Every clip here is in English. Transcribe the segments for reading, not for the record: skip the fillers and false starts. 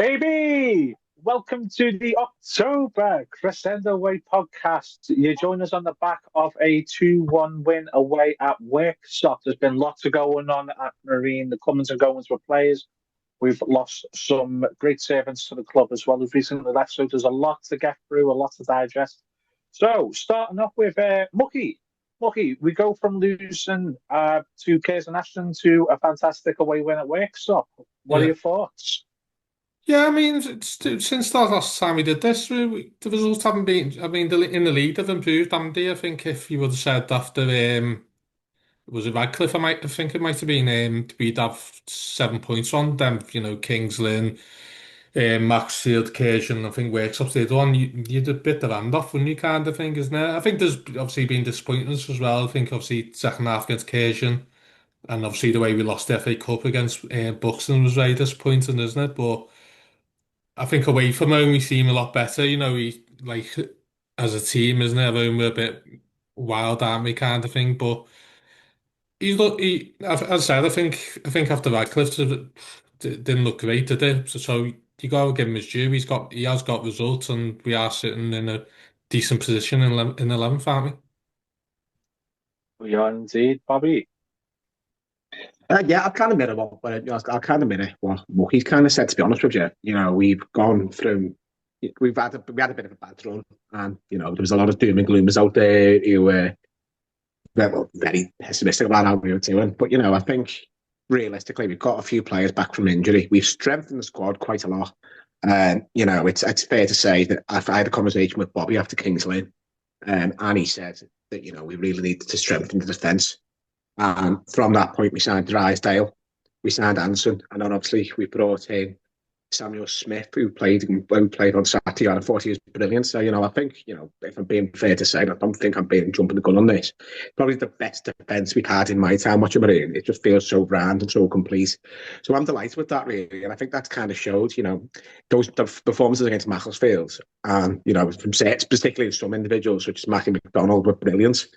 Baby, welcome to the October Crescendo Way podcast. You join us on the back of a 2-1 win away at Worksop. There's been lots of going on at Marine. The comings and goings were players. We've lost some great servants to the club as well who've recently left, so there's a lot to get through, a lot to digest. So, starting off with Mucky. Mucky, we go from losing to Cares and Ashton to a fantastic away win at Worksop. What are Yeah, your thoughts? yeah. I mean, since the last time we did this, the results haven't been. I mean, in the league, they've improved, haven't they? I think if you would have said after was it Radcliffe? I think it might have been we'd have 7 points on them. Kings Lynn, Maxfield, Cajun. I think works up the other one. You'd a bit the hand off, wouldn't you? Kind of thing, isn't it? I think there's obviously been disappointments as well. I think obviously second half against Cajun. And obviously the way we lost the FA Cup against Buxton was very disappointing, isn't it? But I think away from home we seem a lot better. We like as a team, isn't it? At home we're a bit wild, aren't we, kind of thing. But as I said, I think after Radcliffe didn't look great, did it? So you got to give him his due. He has got results, and we are sitting in a decent position in 11th, aren't we? We are indeed, Bobby. Yeah, I'll kind of mirror I'll kind of mirror what he's kind of said. To be honest with you, we've gone through, we had a bit of a bad run, and there was a lot of doom and gloomers out there who were very pessimistic about how we were doing. But I think realistically, we've got a few players back from injury. We've strengthened the squad quite a lot. It's fair to say that I had a conversation with Bobby after Kings Lynn, and he said that we really needed to strengthen the defence. From that point, we signed Drysdale, we signed Anson, and then obviously we brought in Samuel Smith, who played on Saturday, and I thought he was brilliant. So, I think, if I'm being fair to say, I don't think I'm being jumping the gun on this. Probably the best defence we've had in my time watching Marine. It just feels so grand and so complete. So I'm delighted with that, really. And I think that's kind of showed, the performances against Macclesfield, and, from sets, particularly some individuals, such as Mackie McDonald, were brilliant,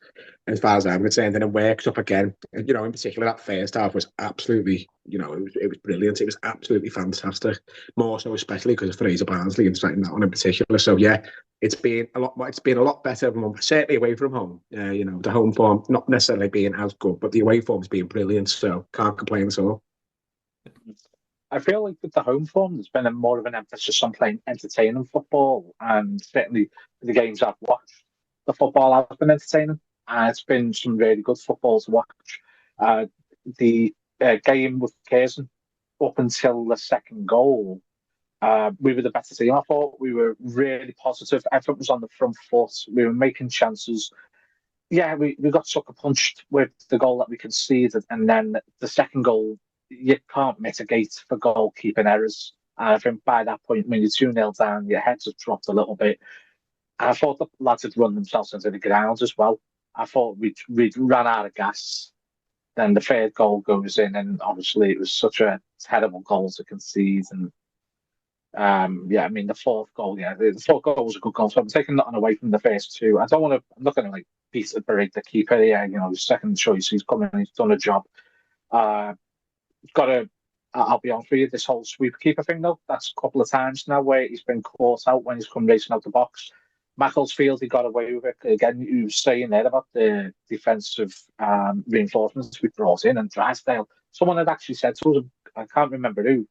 as far as I'm concerned. And it worked up again. In particular, that first half was absolutely, it was brilliant. It was absolutely fantastic. More so, especially because of Fraser Barnsley and that one in particular. So yeah, it's been a lot. It's been a lot better, certainly away from home. The home form not necessarily being as good, but the away form's been brilliant. So can't complain at all. I feel like with the home form, there's been more of an emphasis on playing entertaining football, and certainly the games I've watched, the football has been entertaining, and it's been some really good football to watch. The game with Curzon, up until the second goal, we were the better team. I thought we were really positive. Everyone was on the front foot. We were making chances. Yeah, we got sucker punched with the goal that we conceded, and then the second goal, you can't mitigate for goalkeeping errors. And I think by that point, when you're 2-0 down, your heads have dropped a little bit. And I thought the lads had run themselves into the ground as well. I thought we'd ran out of gas. Then the third goal goes in, and obviously it was such a terrible goal to concede. And I mean the fourth goal, the fourth goal was a good goal. So I'm taking nothing away from the first two. I'm not going to like berate the keeper here. His second choice, he's come in, he's done a job. Got to. I'll be honest with you, this whole sweeper keeper thing though, that's a couple of times now where he's been caught out when he's come racing out the box. Macclesfield, he got away with it. Again, you were saying there about the defensive reinforcements we brought in, and Drysdale. Someone had actually said to us, I can't remember who,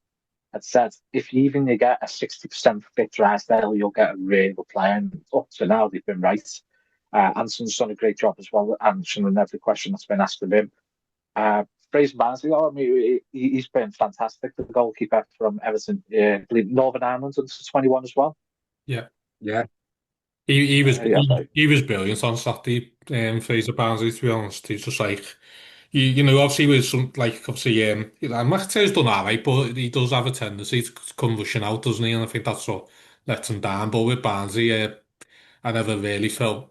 had said, if you get a 60% fit Drysdale, you'll get a really good player. And up to now, they've been right. Anson's done a great job as well, answering every question that's been asked of him. Fraser Barnsley, I mean, he's been fantastic. The goalkeeper from Everton, I believe Northern Ireland under 21 as well. Yeah. Yeah. He was brilliant on Saturday. Fraser Barnsley, to be honest, he's just like obviously with some obviously McTeer's done alright, but he does have a tendency to come rushing out, doesn't he? And I think that's what lets him down. But with Barnsley, I never really felt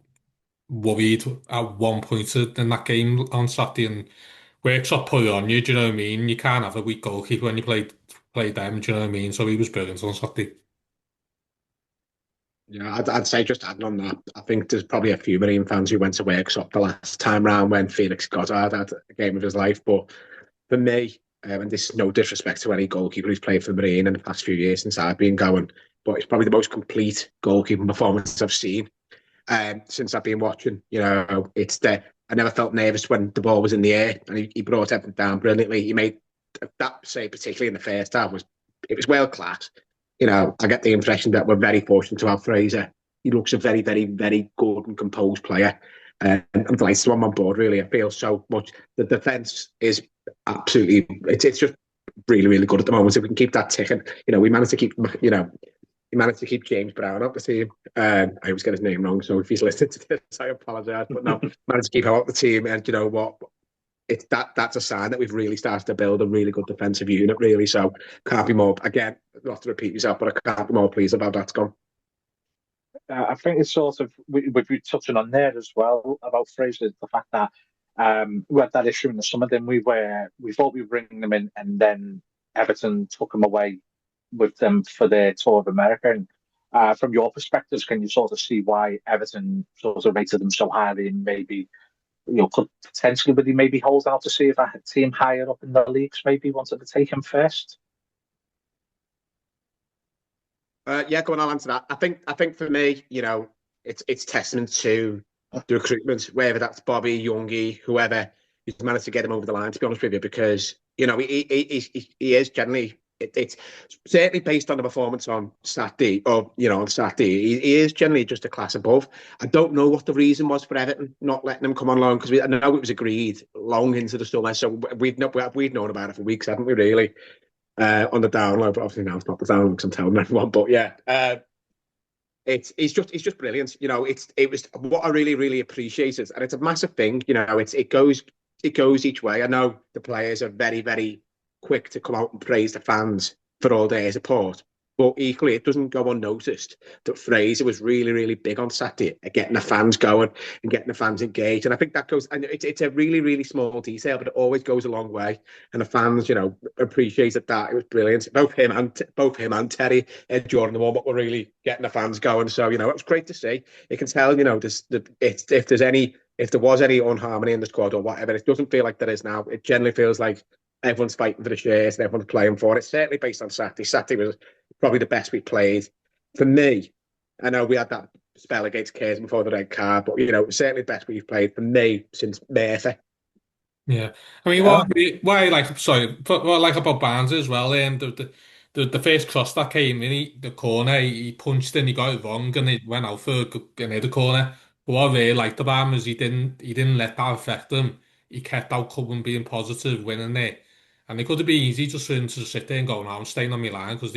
worried at one point in that game on Saturday, and Worksop put it on you. Do you know what I mean? You can't have a weak goalkeeper when you play them. Do you know what I mean? So he was brilliant on Saturday. Yeah, I'd say just adding on that, I think there's probably a few Marine fans who went to Worksop the last time round when Felix Goddard had a game of his life. But for me, and this is no disrespect to any goalkeeper who's played for Marine in the past few years since I've been going, but it's probably the most complete goalkeeping performance I've seen since I've been watching. I never felt nervous when the ball was in the air, and he brought everything down brilliantly. He made that save, particularly in the first half, was world class. I get the impression that we're very fortunate to have Fraser. He looks a very, very, very good and composed player. I'm delighted to have him on board, really. I feel so much. The defence is absolutely, it's just really, really good at the moment. If we can keep that ticking, we managed to keep, he managed to keep James Brown out the team. I always get his name wrong, so if he's listening to this, I apologise. But no, managed to keep him out the team. And you know what? That's a sign that we've really started to build a really good defensive unit, really. So can't be more, again, not to repeat myself, but I can't be more pleased about that's gone. I think it's sort of, we've been touching on there as well about Fraser, the fact that we had that issue in the summer, then we thought we were bringing them in, and then Everton took them away with them for their tour of America. And from your perspectives, can you sort of see why Everton sort of rated them so highly, and maybe could potentially would he maybe hold out to see if a team higher up in the leagues maybe wanted to take him first? Yeah, go on, I'll answer that. I think for me, it's testament to the recruitment, whether that's Bobby, Youngie, whoever, who's managed to get him over the line, to be honest with you, because, he is generally, it's certainly based on the performance on Saturday, on Saturday, he is generally just a class above. I don't know what the reason was for Everton not letting him come on loan, because I know it was agreed long into the summer, so we'd known about it for weeks, haven't we, really? On the download, but obviously now it's not the download because I'm telling everyone. But yeah, it's just brilliant. It was what I really, really appreciated, and it's a massive thing. It goes each way. I know the players are very, very quick to come out and praise the fans for all their support, but equally it doesn't go unnoticed that Fraser was really, really big on Saturday at getting the fans going and getting the fans engaged. And I think that goes, and it's a really, really small detail, but it always goes a long way. And the fans, appreciated that. It was brilliant. Both him and Terry during the warm-up were really getting the fans going. So, it was great to see. You can tell, if there was any unharmony in the squad or whatever, it doesn't feel like there is now. It generally feels like everyone's fighting for the shares and everyone's playing for it. Certainly based on Saturday. Saturday was probably the best we played. For me, I know we had that spell against Cairns before the red card, but certainly the best we've played for me since Murphy. Yeah, I mean, what I like about Barnes as well, the first cross that came in, the corner, he punched in, he got it wrong, and it went out for another corner. But what I really liked about him is he didn't let that affect him. He kept outcoming, being positive, winning it. And it could have been easy just for him to sit there and go, "No, I'm staying on my line," because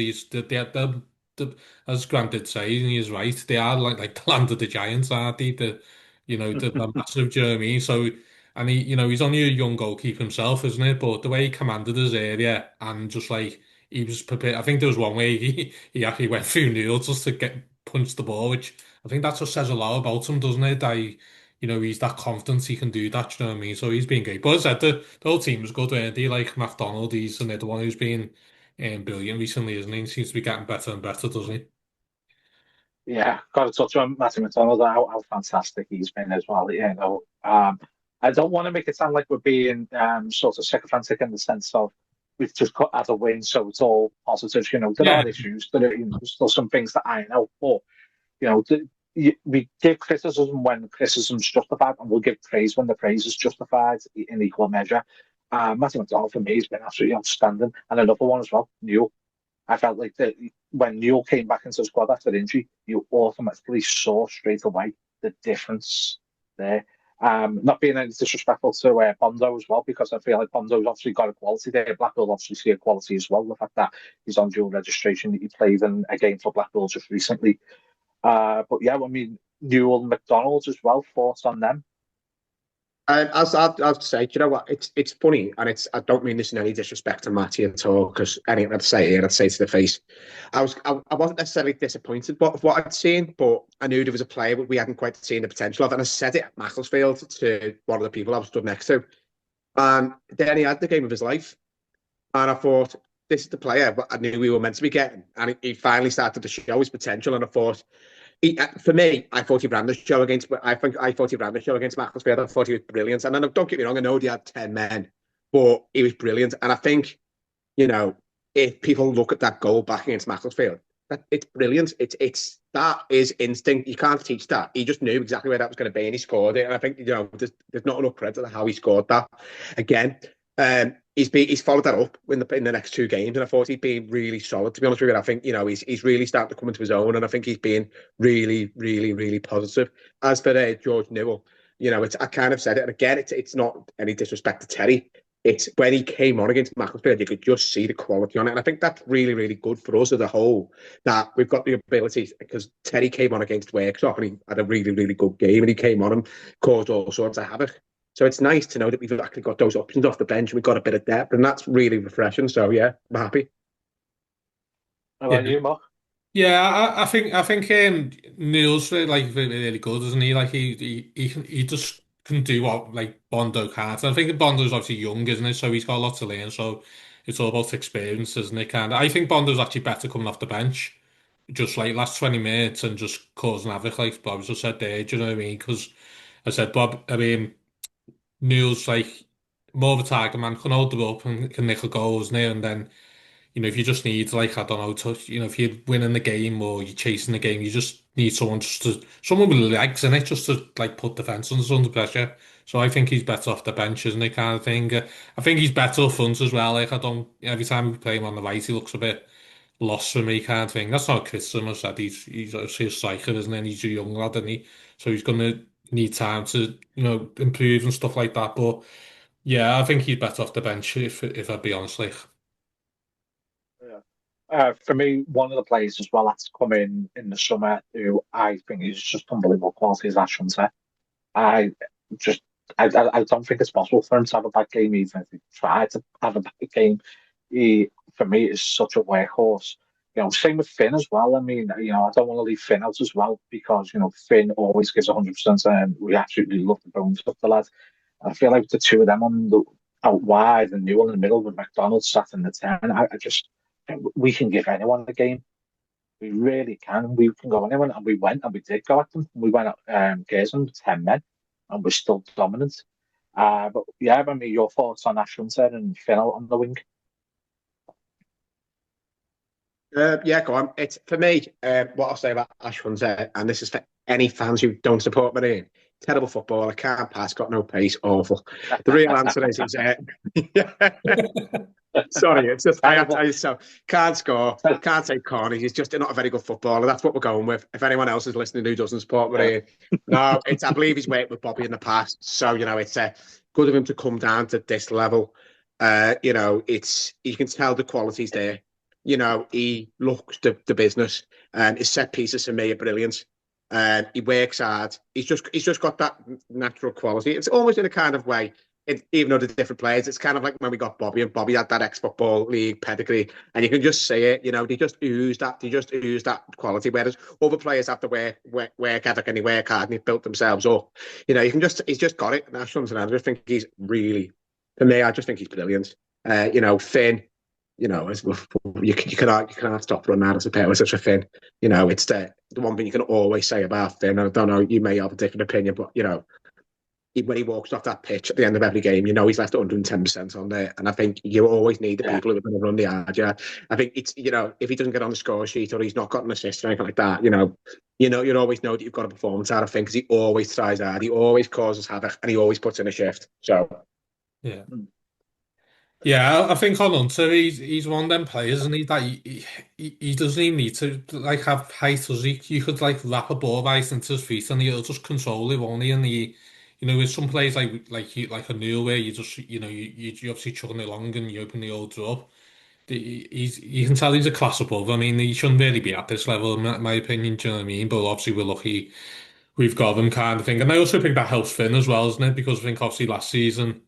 as Grant did say, and he's right, they are like the land of the giants, aren't they? The massive, do you know what I mean? So, and he's only a young goalkeeper himself, isn't it? But the way he commanded his area and just like he was prepared. I think there was one way he actually went through Neil just to get punched the ball, which I think that just says a lot about him, doesn't it? He's that confident he can do that, you know what I mean? So he's been great. But as I said, the whole team was good, weren't they? Like McDonald, he's another one who's been brilliant recently, isn't he? He seems to be getting better and better, doesn't he? Yeah, got to touch on Matthew McDonald, how fantastic he's been as well. I don't want to make it sound like we're being sort of sycophantic in the sense of we've just got out a win, so it's all positive. There are issues, there's still some things that I know, but we give criticism when criticism's justified, and we'll give praise when the praise is justified in equal measure. Matthew McDonald for me has been absolutely outstanding, and another one as well, Newell. I felt like that when Newell came back into the squad after injury, you automatically saw straight away the difference there. Not being any disrespectful to Bondo as well, because I feel like Bondo's obviously got a quality there. Blackpool obviously see a quality as well. The fact that he's on dual registration, he played in a game for Blackpool just recently. But yeah, I mean, Newell and McDonald as well, thoughts on them? I'll say, do you know what? It's funny, and I don't mean this in any disrespect to Matty at all, because anything I'd say here, I'd say to the face. I wasn't necessarily disappointed of what I'd seen, but I knew there was a player we hadn't quite seen the potential of, and I said it at Macclesfield to one of the people I was stood next to, and then he had the game of his life, and I thought, this is the player I knew we were meant to be getting, and he finally started to show his potential, and I thought. For me, I thought he ran the show against. I thought he ran the show against Macclesfield. I thought he was brilliant. And then, don't get me wrong, I know they had 10 men, but he was brilliant. And I think, you know, if people look at that goal back against Macclesfield, it's brilliant. It's that is instinct. You can't teach that. He just knew exactly where that was going to be, and he scored it. And I think, you know, there's not enough credit to how he scored that. Again, he's followed that up in the next two games, and I thought he'd been really solid. To be honest with you, I think, you know, he's really starting to come into his own, and I think he's been really, really, really positive. As for George Newell, you know, I kind of said it, and again, it's not any disrespect to Terry. It's when he came on against Macclesfield, you could just see the quality on it. And I think that's really, really good for us as a whole, that we've got the ability, because Terry came on against Workshop and he had a really, really good game, and he came on and caused all sorts of havoc. So it's nice to know that we've actually got those options off the bench and we've got a bit of depth, and that's really refreshing. So yeah, I'm happy. How about you, Mark? Yeah, I think Neil's like really good, isn't he? Like he just can do what like Bondo can't. And I think Bondo's obviously young, isn't it? So he's got a lot to learn. So it's all about experience, isn't it? And I think Bondo's actually better coming off the bench, just like last 20 minutes and just causing havoc, like Bob just said there. Do you know what I mean? Because I said Bob, I mean Neil's like more of a target man, can hold the up and can nick a goal, isn't he? And then if you just need, like, I don't know, if you're winning the game or you're chasing the game, you just need someone with legs in it, just to, like, put defenders under pressure. So I think he's better off the bench, isn't he, kind of thing. I think he's better up front as well. Like, every time we play him on the right, he looks a bit lost for me, kind of thing. That's not a criticism. I said he's obviously a striker, isn't he? And he's a young lad, isn't he? So he's going to need time to, improve and stuff like that. But yeah, I think he's better off the bench, if I'd be honest, like. Yeah. For me, one of the players as well that's come in the summer who I think is just unbelievable quality is Ash Hunter. I just I don't think it's possible for him to have a bad game, even if he tried to have a bad game. He, for me, is such a workhorse. Same with Finn as well. I mean, I don't want to leave Finn out as well, because Finn always gives 100%, and we absolutely love the bones of the lad. I feel like the two of them out wide and Newell in the middle with McDonald sat in the 10. I just think we can give anyone a game. We really can. We can go anywhere, and we went, and we did go at them. We went at Gerson with 10 men, and we're still dominant. But yeah, I mean, your thoughts on Ash Hunter and Finn on the wing? Yeah, go on. It's for me. What I'll say about Ash Hunter, and this is for any fans who don't support Marine. Terrible footballer, can't pass, got no pace, awful. The real answer is sorry, it's just so can't score, can't take corners. He's just not a very good footballer. That's what we're going with. If anyone else is listening who doesn't support Marine, no, I believe he's worked with Bobby in the past, so it's good of him to come down to this level. You can tell the quality's there. He looks the business, and his set pieces for me are brilliant. He works hard. He's just got that natural quality. It's almost in a kind of way, even though they're different players, it's kind of like when we got Bobby, and Bobby had that ex-football league pedigree, and you can just see it. They just ooze that. They just ooze that quality. Whereas other players have to work ethic, and they work hard, and they've built themselves up. He's just got it. And I just think he's really, for me, I just think he's brilliant. Finn. You can't stop running out of support with such a Finn. It's the one thing you can always say about Finn. I don't know, you may have a different opinion, but when he walks off that pitch at the end of every game, he's left 110% on there. And I think you always need the people who are going to run the yard. Yeah, I think it's if he doesn't get on the score sheet or he's not got an assist or anything like that, you always know that you've got a performance out of Finn, because he always tries hard, he always causes havoc, and he always puts in a shift. So yeah. Yeah, I think on Hunter, he's one of them players, and that he doesn't even need to like have height, does he? You could like wrap a ball right into his feet, and he'll just control it, won't he? And with some players like a Neil, where you just you obviously chugging it along and you open the old up. You can tell he's a class above. I mean, he shouldn't really be at this level, in my opinion. Do you know what I mean? But obviously, we're lucky we've got him, kind of thing. And I also think that helps Finn as well, isn't it? Because I think obviously last season,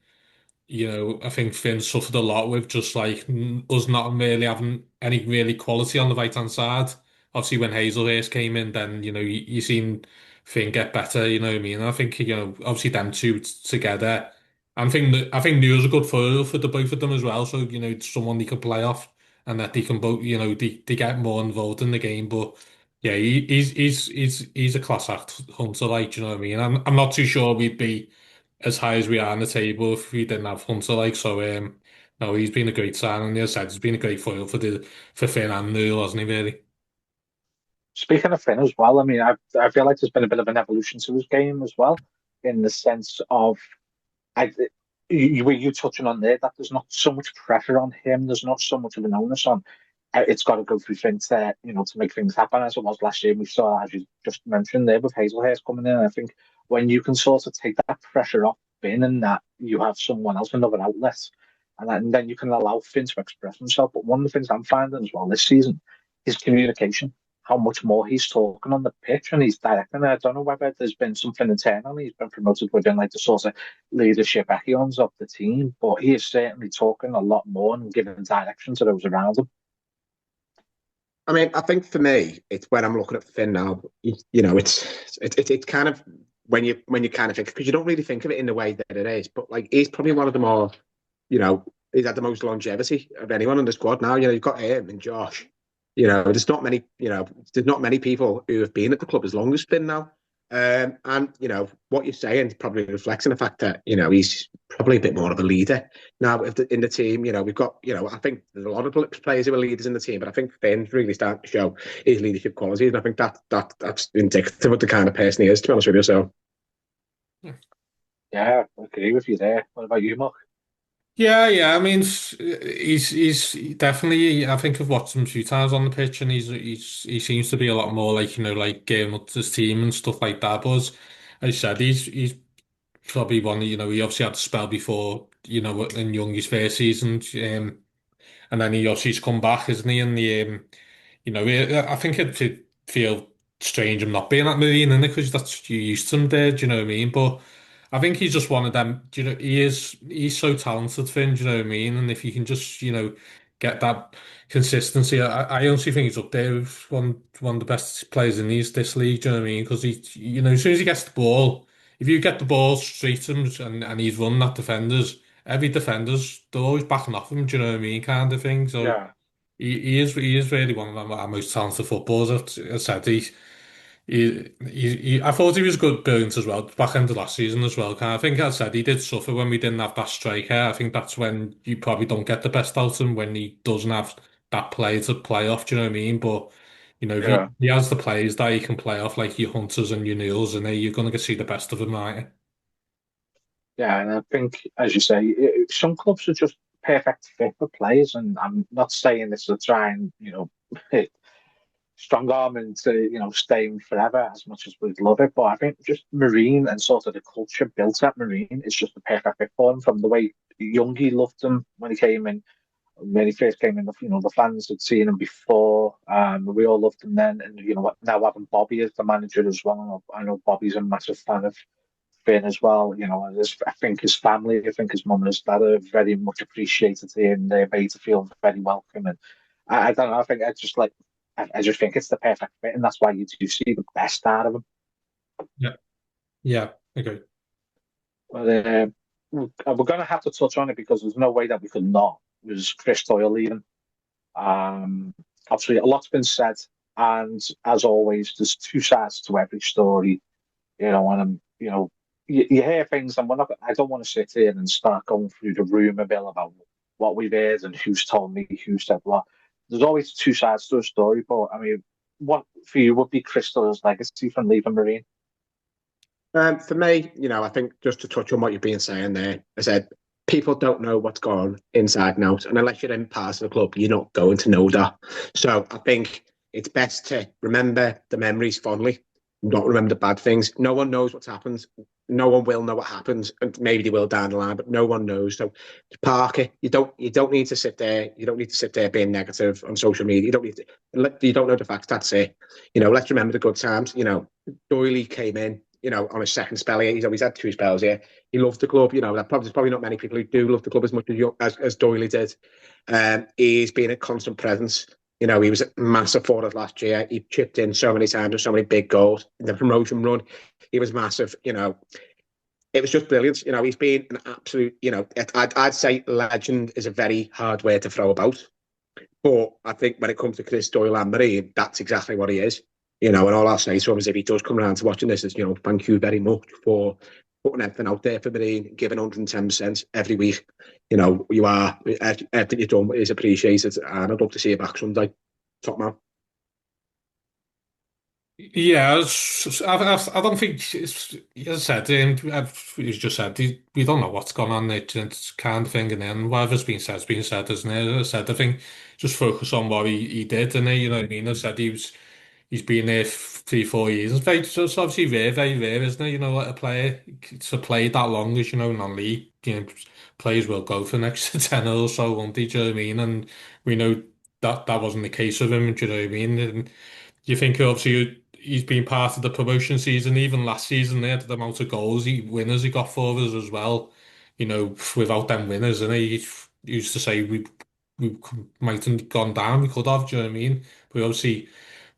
I think Finn suffered a lot with just like us not really having any really quality on the right hand side. Obviously, when Hazelhurst came in, then you seen Finn get better. You know what I mean? And I think obviously them two together. I think Neil's a good foil for the both of them as well. So it's someone they can play off, and that they can both they get more involved in the game. But yeah, he's a class act Hunter, like, you know what I mean? I'm not too sure we'd be as high as we are on the table if we didn't have Hunter. Like so, no, he's been a great signing. As I said, he's been a great foil for Finn and Neil, hasn't he? Really. Speaking of Finn as well, I mean, I feel like there's been a bit of an evolution to his game as well, in the sense of I, were you touching on there that there's not so much pressure on him. There's not so much of an onus on. It's got to go through Finn to, to make things happen as it was last year. We saw, as you just mentioned there, with Hazelhurst coming in. I think when you can sort of take that pressure off Finn and that you have someone else, another outlet, and then you can allow Finn to express himself. But one of the things I'm finding as well this season is communication. How much more he's talking on the pitch and he's directing. I don't know whether there's been something internally. He's been promoted within like the sort of leadership echelons of the team, but he is certainly talking a lot more and giving direction to those around him. I mean, I think for me, it's when I'm looking at Finn now. It's kind of when you kind of think, because you don't really think of it in the way that it is, but like he's probably one of the more, he's had the most longevity of anyone in the squad now. You've got him and Josh. There's not many, there's not many people who have been at the club as long as Finn now. And what you're saying probably reflects in the fact that he's probably a bit more of a leader now in the team. We've got I think there's a lot of players who are leaders in the team, but I think Finn's really starting to show his leadership qualities, and I think that's indicative of the kind of person he is. To be honest with you, so yeah, I agree with you there. What about you, Mark? Yeah. I mean, he's definitely. I think I've watched him a few times on the pitch, and he seems to be a lot more like like gearing up to his team and stuff like that. But as I said, he's probably one. He obviously had to spell before in Youngie's first season, and then he obvious's come back, isn't he? And I think it'd feel strange him not being at Marine, innit? Because that's you used to him there. Do you know what I mean? But I think he's just one of them. He's so talented, Finn. Do you know what I mean? And if you can just get that consistency, I honestly think he's up there with one of the best players in this league. Do you know what I mean? Because as soon as he gets the ball, if you get the ball straight to him and he's running at defenders, every defender's they're always backing off him. Do you know what I mean? Kind of thing. So. Yeah, He is really one of our most talented footballers. I said I thought he was good, brilliant as well. Back end of last season as well. I think I said he did suffer when we didn't have that striker. I think that's when you probably don't get the best out of him when he doesn't have that player to play off. Do you know what I mean? But if yeah. he has the players that he can play off, like your Hunters and your Neils, and you're going to see the best of him, aren't you? Yeah, and I think, as you say, some clubs are just perfect fit for players, and I'm not saying this to try and, strong arm into, staying forever as much as we'd love it, but I think just Marine and sort of the culture built at Marine is just the perfect fit for him, from the way Youngie loved him when he came in. When he first came in, the fans had seen him before. We all loved him then, and now having Bobby as the manager as well. I know Bobby's a massive fan of Finn as well. I think his family, I think his mum and his dad are very much appreciated here, and they're made to feel very welcome. And I don't know. I think I just think it's the perfect fit, and that's why you do see the best out of him. Yeah, okay. But we're going to have to touch on it because there's no way that we could not. It was Chris Doyle leaving. Obviously, a lot's been said, and as always, there's two sides to every story. And you hear things, and I don't want to sit here and start going through the rumor mill about what we've heard and who's told me, who said what. There's always two sides to a story, but I mean, what for you would be Chris Doyle's legacy from leaving Marine? For me, I think just to touch on what you've been saying there, I said people don't know what's gone on inside and out, and unless you're in part of the club, you're not going to know that. So I think it's best to remember the memories fondly, not remember the bad things. No one knows what's happened. No one will know what happens, and maybe they will down the line, but no one knows. So park it. You don't need to sit there. You don't need to sit there being negative on social media. You don't need to. You don't know the facts. That's it. Let's remember the good times. Doyley came in. On his second spell here. He's always had two spells here. He loved the club. There's probably not many people who do love the club as much as Doyley did. He's been a constant presence. He was a massive for us last year. He chipped in so many times with so many big goals. In the promotion run, he was massive. It was just brilliant. He's been an absolute, I'd say legend is a very hard word to throw about. But I think when it comes to Chris Doyle and Marine, that's exactly what he is. And all I'll say to him is if he does come around to watching this is, thank you very much for putting everything out there for me, giving 110% every week. You are, everything you've done is appreciated, and I'd love to see you back someday. Top man. Yeah, I don't think, as I said, you just said, we don't know what's gone on. It's kind of thing, and then whatever's been said has been said, isn't it? As I said, I think just focus on what he did, and you know what I mean? As I said, he's been there 3, 4 years. It's very, so it's obviously very rare, isn't it? Like a player to play that long as, non-league, players will go for the next 10 or so, won't they? Do you know what I mean? And we know that wasn't the case with him, do you know what I mean? And you think obviously he's been part of the promotion season, even last season, they had the amount of winners he got for us as well. Without them winners, and he used to say we might have gone down, we could have, do you know what I mean? But obviously,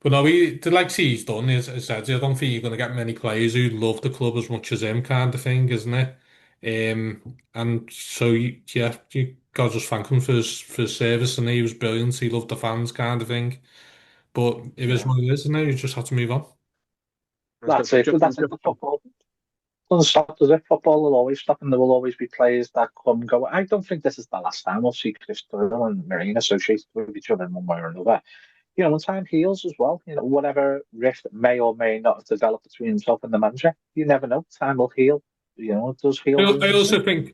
but no, the legacy he's done, as I said, I don't think you're going to get many players who love the club as much as him, kind of thing, isn't it? And so yeah, you got to just thank him for his service, and he was brilliant. He loved the fans, kind of thing. But it is Yeah. what it is, and now you just have to move on. That's it. But that's it. The football doesn't stop, does it? Football will always stop, and there will always be players that come and go. I don't think this is the last time we'll see Chris Doyle and Marine associated with each other in one way or another. When time heals as well, whatever rift may or may not have developed between himself and the manager, you never know. Time will heal. It does heal. I also think,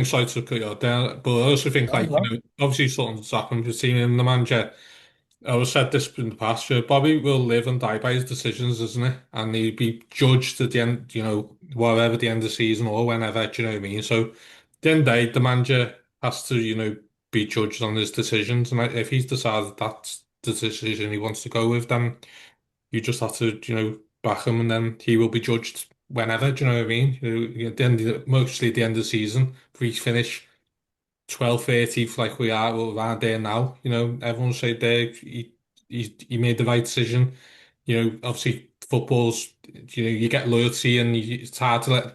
sorry to cut you out there, but I also think, Oh, like, no. obviously something's happened between him and the manager. I've said this in the past year. Bobby will live and die by his decisions, isn't it? And he'll be judged at the end, whatever the end of the season or whenever, do you know what I mean? So, at the end of the day, the manager has to, be judged on his decisions. And if he's decided that's the decision he wants to go with, then you just have to, back him, and then he will be judged whenever, do you know what I mean? At the end mostly at the end of the season, if we finish 12, 13th like we are around there now, everyone say there he made the right decision. Obviously football's, you get loyalty, and it's hard to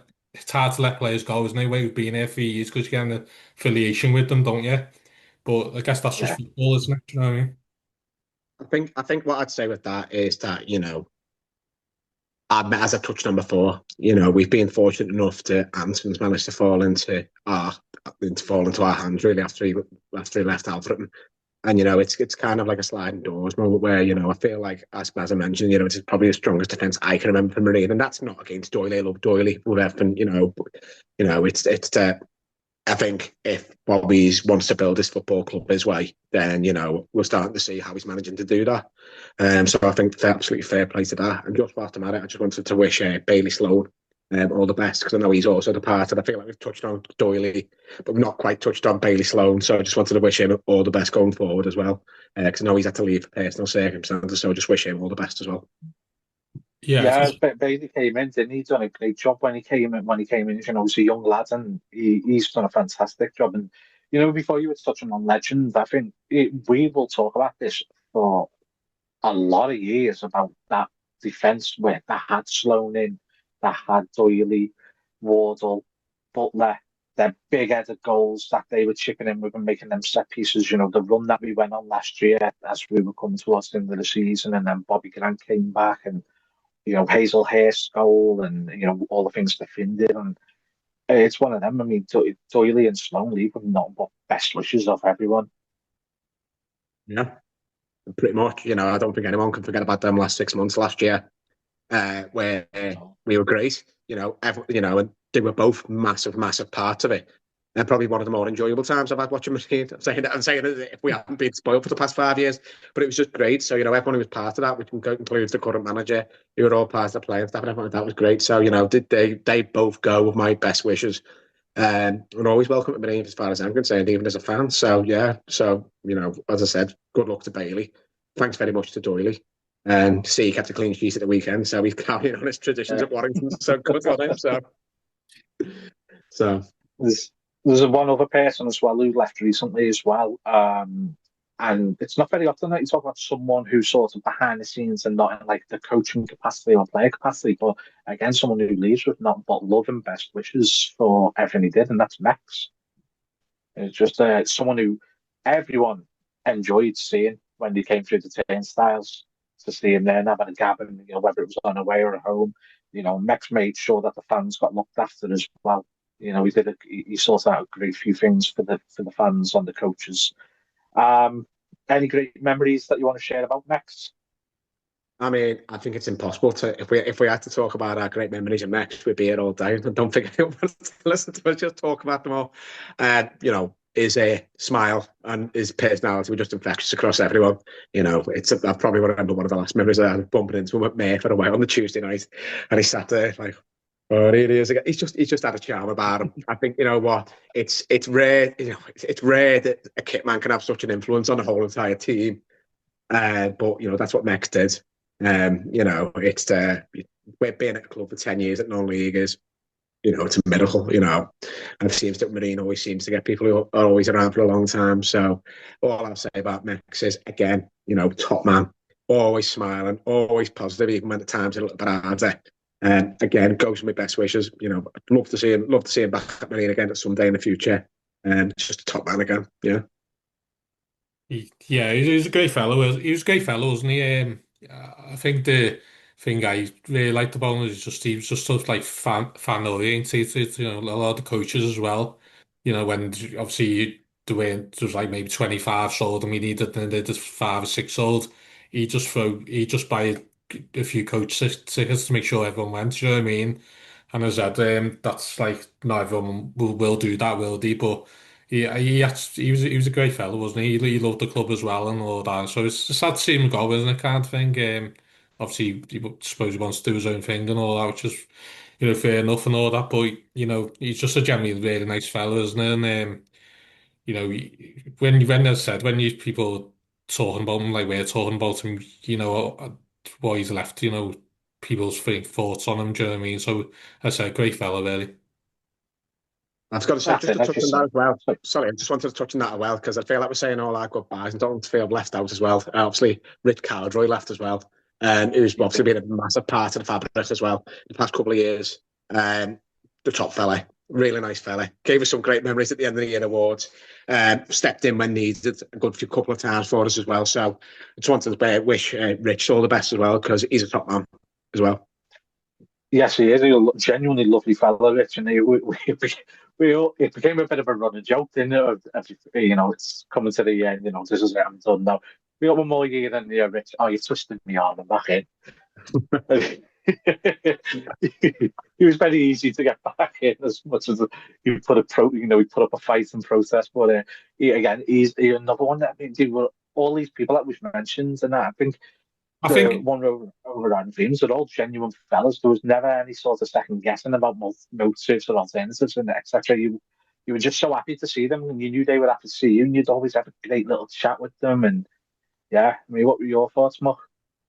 let players go. There's no way of being there for years because you get an affiliation with them, don't you? But I guess that's just Yeah. football, isn't it? Do you know what I mean? I think what I'd say with that is that, as I touched on before, we've been fortunate enough to Anton's managed to fall into our hands really after he left Alfreton. And it's kind of like a sliding doors moment where I feel like, as I mentioned, it's probably the strongest defence I can remember from Marine, and that's not against Doyley. I love Doyley with everything, but it's I think if Bobby wants to build his football club his way, then we're starting to see how he's managing to do that. So I think it's absolutely fair play to that. And just whilst I'm at it, I just wanted to wish Bailey Sloan all the best, because I know he's also departed. I feel like we've touched on Doyley, but we've not quite touched on Bailey Sloan. So I just wanted to wish him all the best going forward as well, because I know he's had to leave for personal circumstances. So I just wish him all the best as well. Yeah, Yeah, Bailey came in, didn't he? He's done a great job when he came in. He's a young lad, and he's done a fantastic job. And before you were touching on legends, I think we will talk about this for a lot of years about that defence where that had Sloan in, that had Doyley, Wardle, Butler, their big-headed goals that they were chipping in with and making them set pieces. The run that we went on last year as we were coming towards the end of the season, and then Bobby Grant came back, and Hazel Hurst's goal, and all the things that Finn did, and it's one of them. I mean, Doyley and Sloan leave with nothing but best wishes of everyone. Yeah, pretty much. I don't think anyone can forget about them last 6 months last year, where we were great. And they were both massive, massive parts of it. And probably one of the more enjoyable times I've had watching Machine. I'm saying that if we hadn't been spoiled for the past 5 years, but it was just great. So everyone who was part of that, which includes the current manager, who were all part of the playing staff and everything like that, was great. So did they both go with my best wishes. And always welcome to Marine as far as I'm concerned, even as a fan. So yeah, as I said, good luck to Bailey. Thanks very much to Doyley. And see, he kept a clean sheet at the weekend, so he's carrying on his traditions at Warrington. So good on him. So there's one other person as well who left recently as well. And it's not very often that you talk about someone who's sort of behind the scenes and not in like the coaching capacity or player capacity, but again, someone who leaves with nothing but love and best wishes for everything he did, and that's Max. It's just someone who everyone enjoyed seeing when he came through the turnstiles. to see him there and having a gab, and whether it was on away or at home. Mex made sure that the fans got looked after as well. He sorted out a great few things for the fans and the coaches. Any great memories that you want to share about Mex? I mean, I think it's impossible to if we had to talk about our great memories of Mex, we'd be here all day. I don't think anyone wants to listen to us just talk about them all. His smile and his personality were just infectious across everyone. It's I probably remember one of the last memories I had bumping into him at May for a while on the Tuesday night, and he sat there like, oh, here he is again. He's just had a charm about him. I think it's rare. It's rare that a kit man can have such an influence on the whole entire team. But that's what Mex did. It's we're being at a club for 10 years at non-league is, it's a miracle, and it seems that Marine always seems to get people who are always around for a long time. So all I'll say about Mex is, again, top man, always smiling, always positive, even when the times are a little bit harder. Again, goes with my best wishes. I'd love to see him back at Marine again at some day in the future. Just a top man again. Yeah. Yeah, he was a great fellow. He was a great fellow, wasn't he? I think the thing I really liked about him is he was just sort of like fan orientated. A lot of the coaches as well. When obviously there was like maybe 25 sold and we needed the 5 or 6 sold. He just buy a few coach tickets to make sure everyone went. You know what I mean? And as I said, that's like not everyone will do that, will they? But he was a great fellow, wasn't he? He loved the club as well and all that. So it's sad to see him go, isn't it? Kind of thing. Obviously, suppose he wants to do his own thing and all that, which is fair enough and all that. But he's just a genuinely really nice fellow, isn't he? And when I said when you people talking about him like we're talking about him, what he's left, people's thoughts on him. Do you know what I mean? So I said, great fellow, really. I've got to say, just to touch on that as well. Sorry, I just wanted to touch on that as well, because I feel like we're saying all our goodbyes and don't feel left out as well. Obviously, Rich Caldroy left as well, who's obviously been a massive part of the fabric as well the past couple of years. The top fella, really nice fella. Gave us some great memories at the end of the year awards. Stepped in when needed a good few couple of times for us as well. So I just wanted to wish Rich all the best as well, because he's a top man as well. Yes, he is. He's a genuinely lovely fellow, Rich, and it became a bit of a running joke, didn't it? It's coming to the end. This is it. I'm done now. We got one more year, then Rich. Oh, you twisted me arm and back in. He was very easy to get back in, as much as he put up a fight and protest. But he's another one that all these people that we've mentioned, and I think one overriding themes are all genuine fellas. There was never any sort of second guessing about motives or alternatives and etc. You were just so happy to see them, and you knew they were happy to see you, and you'd always have a great little chat with them. And yeah, I mean, what were your thoughts, Mark?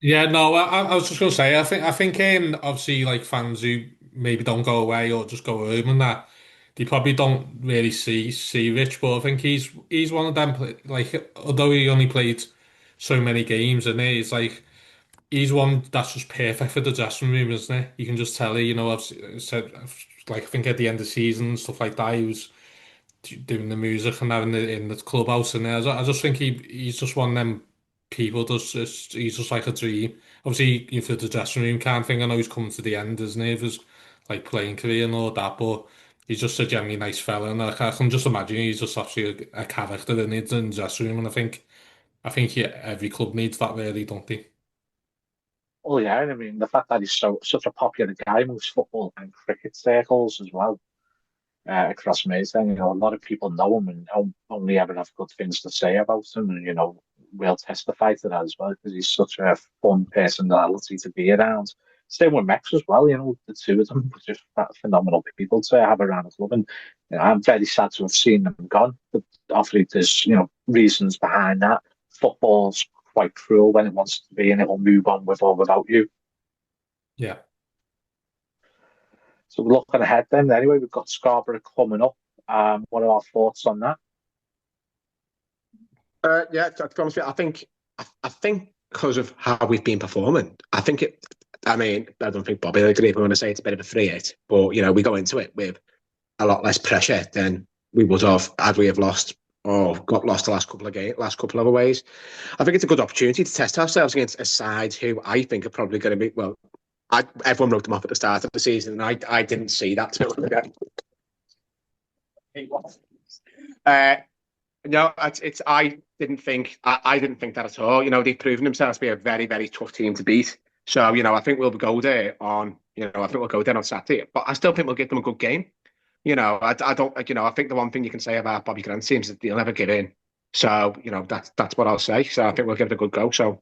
Yeah, no, I was just going to say, I think obviously like fans who maybe don't go away or just go home and that, they probably don't really see Rich, but I think he's one of them. Like, although he only played so many games, and he's like. He's one that's just perfect for the dressing room, isn't it? You can just tell it, I've said, like, I think at the end of the season and stuff like that, he was doing the music and that in the clubhouse and there. I just think he's just one of them people, he's just like a dream. Obviously, for the dressing room kind of thing, I know he's coming to the end, isn't he, of his, like, playing career and all that, but he's just a genuinely nice fella, and I can just imagine he's just actually a character in the dressing room, and I think every club needs that, really, don't they? Oh yeah, I mean the fact that he's such a popular guy amongst football and cricket circles as well across Mayfair. A lot of people know him and only ever have good things to say about him, and we'll testify to that as well because he's such a fun personality to be around. Same with Mex as well. The two of them were just phenomenal people to have around the club, and I'm very sad to have seen them gone. But obviously, there's reasons behind that. Football's quite cruel when it wants to be, and it will move on with or without you. Yeah. So we're looking ahead then. Anyway, we've got Scarborough coming up. What are our thoughts on that? Yeah, to be honest with you, I think because of how we've been performing, I don't think Bobby will agree if we want to say it's a bit of a 3-8, but we go into it with a lot less pressure than we would have had we have lost got lost the last couple of aways. I think it's a good opportunity to test ourselves against a side who I think are probably going to be, well, everyone wrote them off at the start of the season, and I didn't see that till no, I didn't think that at all. They've proven themselves to be a very, very tough team to beat. So, I think we'll go there on, I think we'll go there on Saturday. But I still think we'll give them a good game. I don't, I think the one thing you can say about Bobby Grant's team is that they'll never give in. So, that's what I'll say. So I think we'll give it a good go. So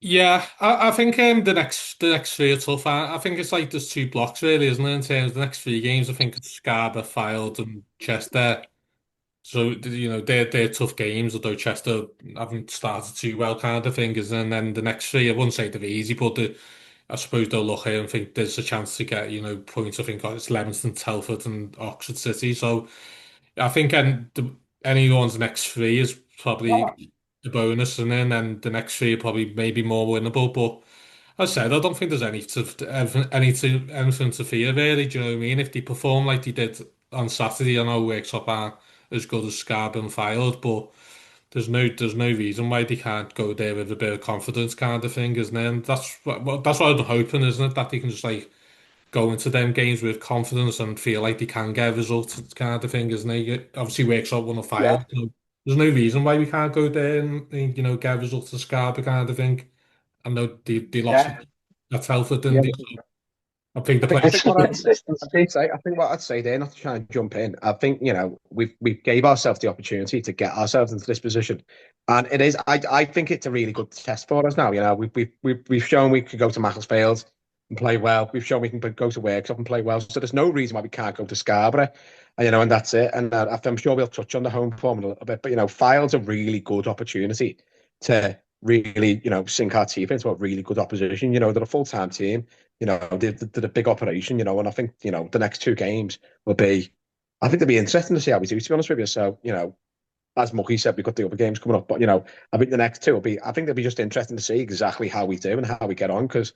Yeah, I think the next three are tough. I think it's like there's two blocks really, isn't it? In terms of the next three games, I think it's Scarborough, Fylde, and Chester. So they're tough games, although Chester haven't started too well, kind of thing. And then the next three, I wouldn't say they're easy, but I suppose they'll look here and think there's a chance to get points. I think it's Leamington, Telford, and Oxford City. So I think anyone's next three is probably the bonus, and then the next three are probably maybe more winnable. But as I said, I don't think there's anything to fear really. Do you know what I mean? If they perform like they did on Saturday, I know Worksop are as good as Scarborough and Fylde, but there's no reason why they can't go there with a bit of confidence, kind of thing, isn't it? And that's what I'm hoping, isn't it? That they can just like go into them games with confidence and feel like they can get results, kind of thing, isn't it? Obviously, Worksop won a yeah, Fylde, so there's no reason why we can't go there and get results to Scarborough, kind of thing. I know they lost yeah, at Telford, yeah. didn't they? So I think the I players. think It's just consistency. I think what I'd say there, not to try and jump in, I think we gave ourselves the opportunity to get ourselves into this position, and it is. I think it's a really good test for us now. We've shown we can go to Macclesfield and play well. We've shown we can go to Worksop and play well. So there's no reason why we can't go to Scarborough, and that's it. And I'm sure we'll touch on the home form in a little bit, but File's a really good opportunity to really sink our teeth into a really good opposition. They're a full-time team. Did a big operation, and I think, the next two games will be, I think they'll be interesting to see how we do, to be honest with you. So, as Mucky said, we've got the other games coming up, but, I think the next two I think they'll be just interesting to see exactly how we do and how we get on, because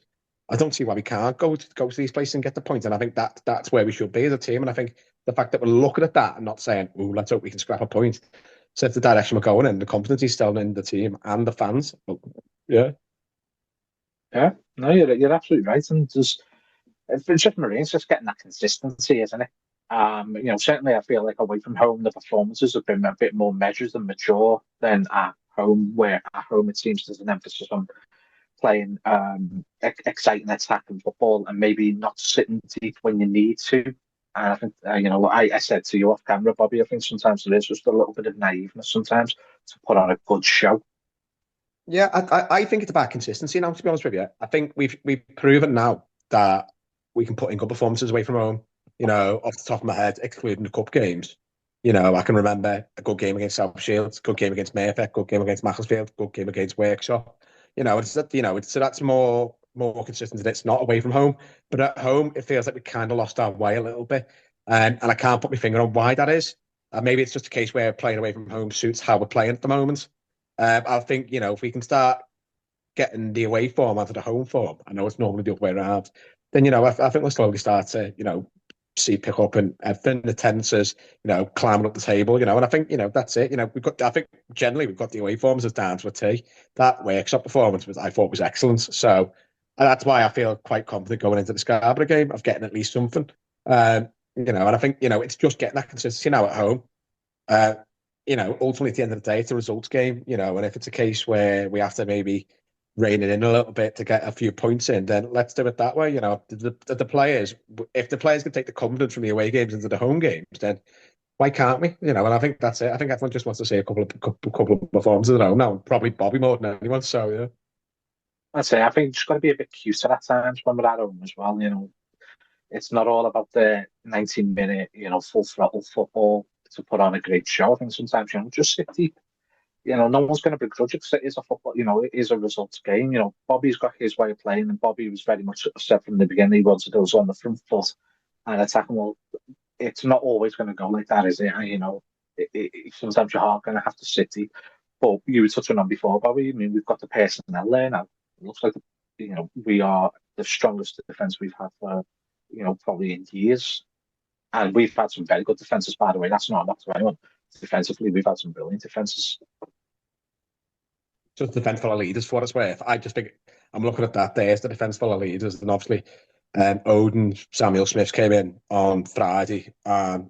I don't see why we can't go to these places and get the point. And I think that's where we should be as a team. And I think the fact that we're looking at that and not saying, oh, let's hope we can scrap a point, says the direction we're going in, the confidence is still in the team and the fans. But, yeah. Yeah, no, you're absolutely right. And it's just Marines just getting that consistency, isn't it? Certainly I feel like away from home the performances have been a bit more measured and mature than at home, where at home it seems there's an emphasis on playing exciting attacking football and maybe not sitting deep when you need to. And I think, I said to you off camera, Bobby, I think sometimes there is just a little bit of naiveness sometimes to put on a good show. Yeah, I think it's about consistency now, to be honest with you. I think we've proven now that we can put in good performances away from home. Off the top of my head, excluding the cup games. I can remember a good game against South Shields, good game against Mayfair, good game against Macclesfield, good game against Workshop. So that's more consistent than it's not away from home. But at home, it feels like we kind of lost our way a little bit. And I can't put my finger on why that is. Maybe it's just a case where playing away from home suits how we're playing at the moment. I think, if we can start getting the away form out of the home form, I know it's normally the other way around, then, I think we'll slowly start to, see pick up and everything, the tenses, climbing up the table, and I think, that's it. I think generally we've got the away forms as down to a T. That Workshop performance I thought was excellent. So that's why I feel quite confident going into the Scarborough game of getting at least something. And I think, it's just getting that consistency now at home. Ultimately at the end of the day, it's a results game, and if it's a case where we have to maybe rein it in a little bit to get a few points in, then let's do it that way. The players, if the players can take the confidence from the away games into the home games, then why can't we? And I think that's it. I think everyone just wants to see a couple of performances at home now, probably Bobby more than anyone. So, yeah. I'd say I think it's got to be a bit cuter at times when we're at home as well. It's not all about the 90-minute, full throttle football to put on a great show. I think sometimes, just sit deep. No one's going to begrudge it because it is a football, it is a results game. Bobby's got his way of playing, and Bobby was very much said from the beginning he wanted us on the front foot and attacking. Well, it's not always going to go like that, is it? Sometimes your heart going to have to sit deep. But you were touching on before, Bobby. I mean, we've got the personnel there now. It looks like, we are the strongest defence we've had for, probably in years. And we've had some very good defences, by the way. That's not to anyone. Defensively, we've had some brilliant defences. Just defence full of leaders for what it's worth. I just think I'm looking at that. There's the defence full of leaders, and obviously, Odin Samuel Smith came in on Friday, and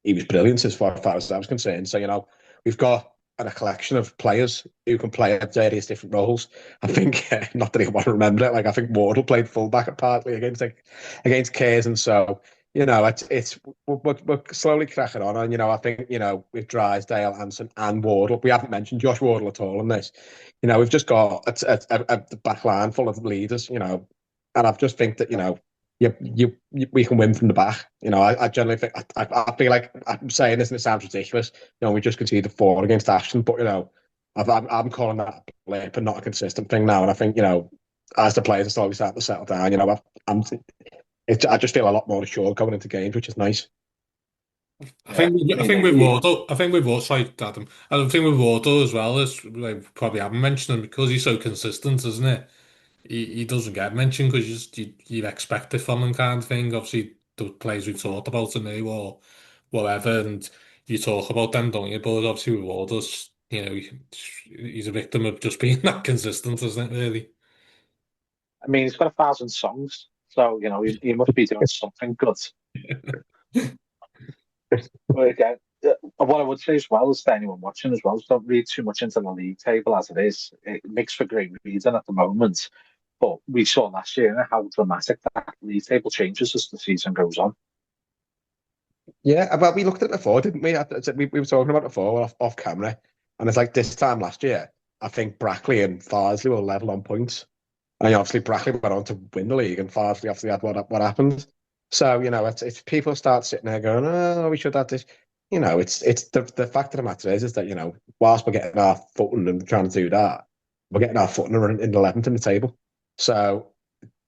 he was brilliant as far as I was concerned. So we've got a collection of players who can play at various different roles. I think, not that I want to remember it, I think Wardle played fullback partly against Cares, and so we're slowly cracking on, and I think with Drysdale, Anson, and Wardle, we haven't mentioned Josh Wardle at all in this. We've just got a back line full of leaders, and I just think that we can win from the back. I generally think I feel like I'm saying this and it sounds ridiculous. We just conceded 4 against Ashton, but I'm calling that a blip and not a consistent thing now. And I think as the players are slowly starting to settle down, I just feel a lot more assured going into games, which is nice. I think with Wardle, sorry, Adam. I think with Wardle as well, as we probably haven't mentioned him because he's so consistent, isn't it? He doesn't get mentioned because you expect it from him, kind of thing. Obviously, the players we talked about today or whatever, and you talk about them, don't you? But obviously with Wardle, he's a victim of just being that consistent, isn't it? Really. I mean, he's got 1,000 songs, so he must be doing something good. But again, what I would say as well is to anyone watching as well, is don't read too much into the league table as it is. It makes for great reading at the moment. But we saw last year how dramatic that league table changes as the season goes on. Yeah, well, we looked at it before, didn't we? We were talking about it before off camera, and it's like this time last year, I think Brackley and Farsley were level on points. And obviously Brackley went on to win the league, and Farsley obviously had what happened. So it's people start sitting there going, "Oh, we should have this." It's the fact of the matter is that whilst we're getting our footing and trying to do that, we're getting our footing in 11th in the table. So